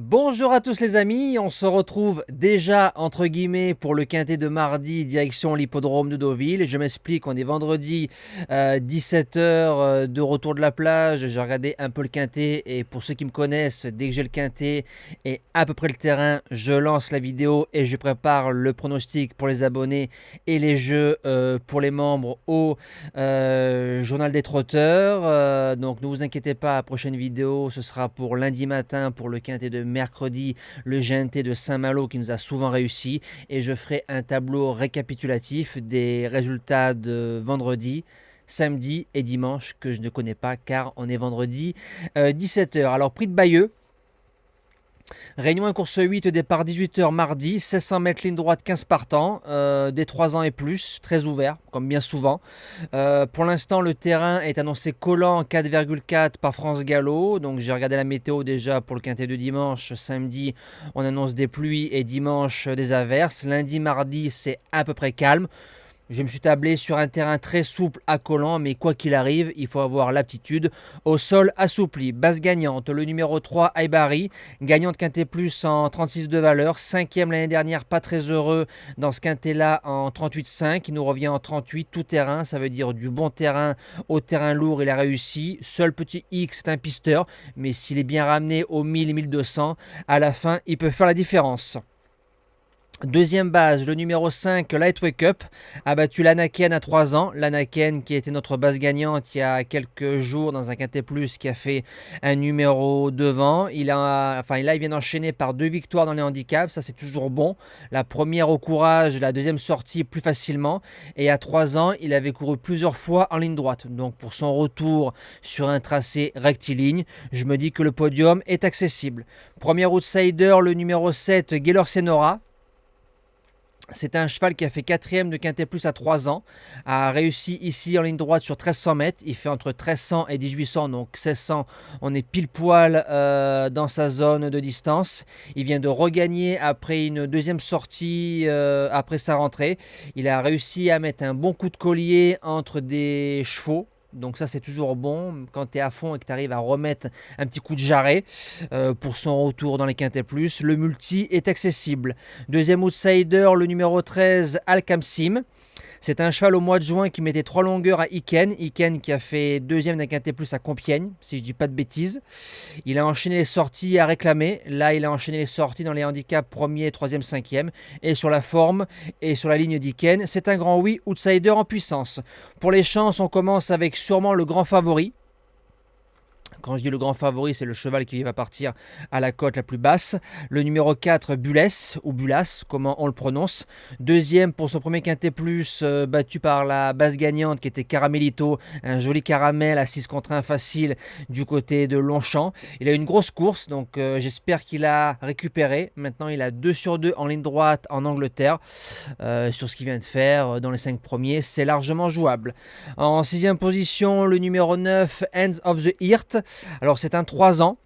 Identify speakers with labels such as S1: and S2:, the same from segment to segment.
S1: Bonjour à tous les amis, on se retrouve déjà entre guillemets pour le quintet de mardi direction l'hippodrome de Deauville. Je m'explique, on est vendredi 17h de retour de la plage, j'ai regardé un peu le quintet et pour ceux qui me connaissent, dès que j'ai le quintet et à peu près le terrain, je lance la vidéo et je prépare le pronostic pour les abonnés et les jeux pour les membres au journal des trotteurs. Donc ne vous inquiétez pas, la prochaine vidéo ce sera pour lundi matin pour le quintet de mercredi, le GNT de Saint-Malo qui nous a souvent réussi, et je ferai un tableau récapitulatif des résultats de vendredi, samedi et dimanche que je ne connais pas car on est vendredi 17h. Alors prix de Bayeux, Réunion 1 course 8, départ 18h mardi, 1600 mètres ligne droite, 15 partants, des 3 ans et plus, très ouvert, comme bien souvent. Pour l'instant, le terrain est annoncé collant 4,4 par France Gallo. Donc j'ai regardé la météo déjà pour le quintet de dimanche. Samedi, on annonce des pluies et dimanche des averses. Lundi, mardi, c'est à peu près calme. Je me suis tablé sur un terrain très souple à collant, mais quoi qu'il arrive, il faut avoir l'aptitude. Au sol assoupli, base gagnante, le numéro 3, Aibari, gagnante quintet plus en 36 de valeur, cinquième l'année dernière, pas très heureux dans ce quintet-là en 38,5, il nous revient en 38, tout terrain, ça veut dire du bon terrain au terrain lourd, il a réussi. Seul petit X, c'est un pisteur, mais s'il est bien ramené aux 1000 et 1200, à la fin, il peut faire la différence. Deuxième base, le numéro 5, Light Wake Up, a battu l'Anaken à 3 ans. L'Anaken qui était notre base gagnante il y a quelques jours dans un quintet plus qui a fait un numéro devant. Il vient d'enchaîner par 2 victoires dans les handicaps, ça c'est toujours bon. La première au courage, la deuxième sortie plus facilement. Et à 3 ans, il avait couru plusieurs fois en ligne droite. Donc pour son retour sur un tracé rectiligne, je me dis que le podium est accessible. Premier outsider, le numéro 7, Gaylor Senora. C'est un cheval qui a fait 4ème de Quintet Plus à 3 ans, a réussi ici en ligne droite sur 1300 mètres, il fait entre 1300 et 1800, donc 1600, on est pile poil dans sa zone de distance. Il vient de regagner après une deuxième sortie après sa rentrée, il a réussi à mettre un bon coup de collier entre des chevaux. Donc ça c'est toujours bon quand tu es à fond et que tu arrives à remettre un petit coup de jarret pour son retour dans les quintets plus. Le multi est accessible. Deuxième outsider, le numéro 13, Alcamsim. C'est un cheval au mois de juin qui mettait 3 longueurs à Iken. Iken qui a fait deuxième d'un quintet plus à Compiègne, si je dis pas de bêtises. Il a enchaîné les sorties à réclamer. Là, il a enchaîné les sorties dans les handicaps 1er, 3e, 5e. Et sur la forme et sur la ligne d'Iken, c'est un grand oui, outsider en puissance. Pour les chances, on commence avec sûrement le grand favori. Quand je dis le grand favori, c'est le cheval qui va partir à la cote la plus basse. Le numéro 4, Bulès, ou Bulas, comment on le prononce. Deuxième pour son premier quintet plus, battu par la base gagnante qui était Caramelito. Un joli caramel à 6 contre 1 facile du côté de Longchamp. Il a une grosse course, donc j'espère qu'il a récupéré. Maintenant, il a 2 sur 2 en ligne droite en Angleterre. Sur ce qu'il vient de faire dans les 5 premiers, c'est largement jouable. En 6e position, le numéro 9, Hands of the Hirt. Alors c'est un 3 ans.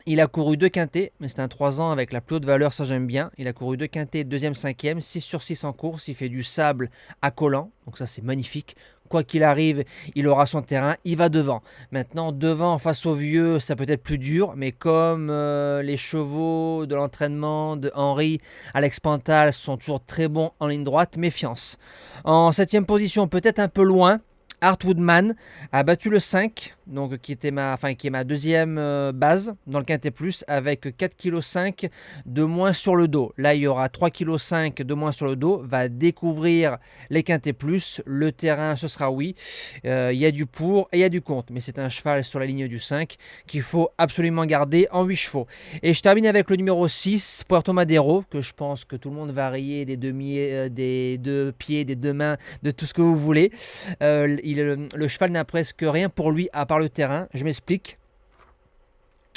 S1: Il a couru 2 quintets, mais c'est un 3 ans avec la plus haute valeur, ça j'aime bien. Il a couru 2 quintets, 2e, 5e, 6 sur 6 en course. Il fait du sable à collant, donc ça c'est magnifique. Quoi qu'il arrive, il aura son terrain, il va devant. Maintenant, devant, face aux vieux, ça peut être plus dur, mais comme les chevaux de l'entraînement de Henri, Alex Pantal sont toujours très bons en ligne droite, méfiance. En 7e position, peut-être un peu loin, Art Woodman a battu le 5, donc qui est ma deuxième base dans le Quintet Plus, avec 4,5 kg de moins sur le dos. Là, il y aura 3,5 kg de moins sur le dos, va découvrir les Quintet Plus. Le terrain, ce sera oui. Il y a du pour et il y a du contre, mais c'est un cheval sur la ligne du 5 qu'il faut absolument garder en 8 chevaux. Et je termine avec le numéro 6, Puerto Madero, que je pense que tout le monde va rayer des deux pieds, des deux mains, de tout ce que vous voulez. Le cheval n'a presque rien pour lui à part le terrain. Je m'explique.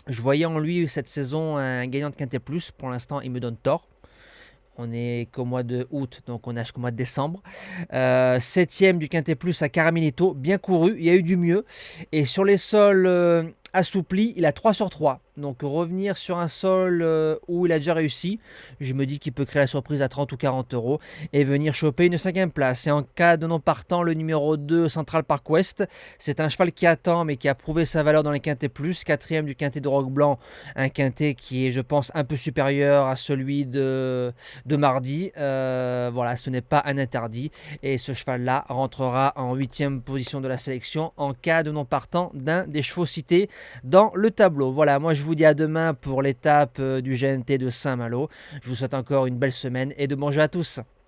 S1: Je voyais en lui cette saison un gagnant de Quintet Plus. Pour l'instant, il me donne tort. On est qu'au mois de août, donc on a jusqu'au mois de décembre. 7e du Quintet Plus à Caramelito, bien couru, il y a eu du mieux. Et sur les sols assoupli, il a 3 sur 3. Donc revenir sur un sol où il a déjà réussi, je me dis qu'il peut créer la surprise à 30 ou 40 euros et venir choper une 5e place. Et en cas de non partant, le numéro 2, Central Park West, c'est un cheval qui attend mais qui a prouvé sa valeur dans les quintés plus, 4e du quintet de Roc Blanc, un quintet qui est je pense un peu supérieur à celui de mardi. Voilà, ce n'est pas un interdit et ce cheval-là rentrera en 8e position de la sélection en cas de non partant d'un des chevaux cités dans le tableau. Voilà, moi je vous dis à demain pour l'étape du GNT de Saint-Malo. Je vous souhaite encore une belle semaine et de bon jeu à tous.